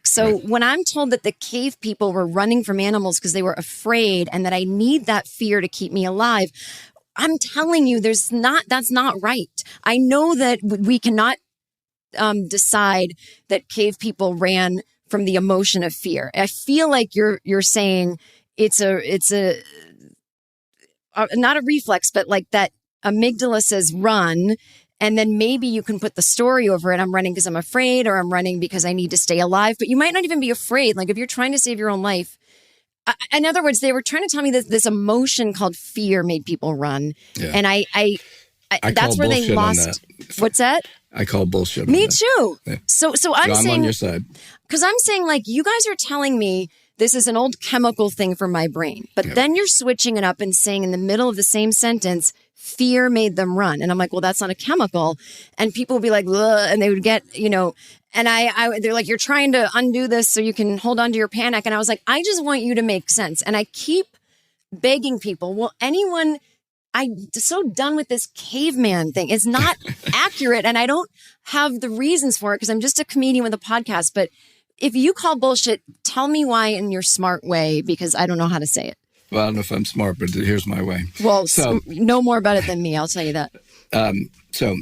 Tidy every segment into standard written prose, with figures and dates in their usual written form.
reflex. So when I'm told that the cave people were running from animals because they were afraid and that I need that fear to keep me alive, I'm telling you, that's not right. I know that we cannot decide that cave people ran from the emotion of fear. I feel like you're saying it's not a reflex, but like that amygdala says run, and then maybe you can put the story over it. I'm running because I'm afraid, or I'm running because I need to stay alive. But you might not even be afraid. Like if you're trying to save your own life. In other words, they were trying to tell me that this emotion called fear made people run. Yeah. And I that's where they lost. What's that? I call bullshit. Me too. Yeah. So I'm saying, on your side. Because I'm saying, like, you guys are telling me this is an old chemical thing for my brain. But then you're switching it up and saying in the middle of the same sentence, fear made them run. And I'm like, well, that's not a chemical. And people would be like, ugh, and they would get, and they're like, you're trying to undo this so you can hold on to your panic. And I was like, I just want you to make sense. And I keep begging people, I'm so done with this caveman thing. It's not accurate. And I don't have the reasons for it because I'm just a comedian with a podcast. But if you call bullshit, tell me why in your smart way, because I don't know how to say it. Well, I don't know if I'm smart, but here's my way. Well, so know more about it than me. I'll tell you that. So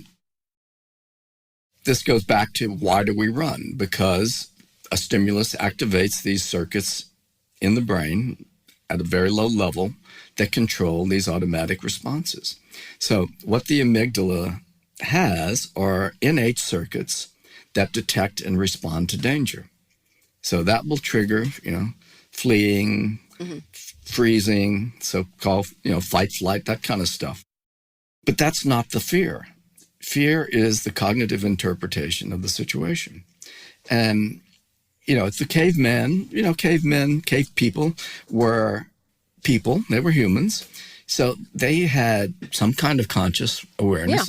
this goes back to why do we run? Because a stimulus activates these circuits in the brain at a very low level that control these automatic responses. So what the amygdala has are innate circuits that detect and respond to danger. So that will trigger, fleeing, freezing, so-called, fight, flight, that kind of stuff. But that's not the fear. Fear is the cognitive interpretation of the situation. And, it's the caveman, cave people were people, they were humans. So they had some kind of conscious awareness,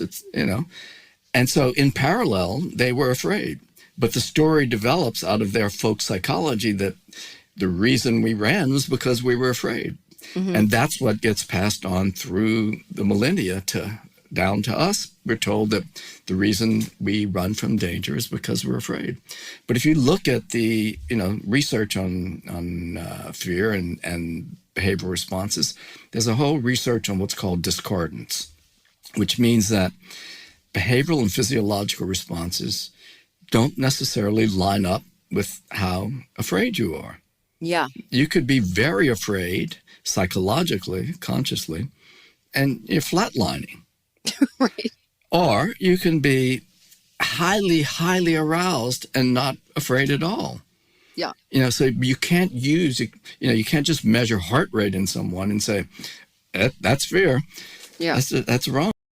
and so in parallel, they were afraid. But the story develops out of their folk psychology that the reason we ran was because we were afraid. Mm-hmm. And that's what gets passed on through the millennia down to us. We're told that the reason we run from danger is because we're afraid. But if you look at the research on fear and behavioral responses, there's a whole research on what's called discordance, which means that behavioral and physiological responses don't necessarily line up with how afraid you are. Yeah. You could be very afraid psychologically, consciously, and you're flatlining. Right. Or you can be highly, highly aroused and not afraid at all. Yeah. So you can't you can't just measure heart rate in someone and say, that's fear. Yeah. That's wrong.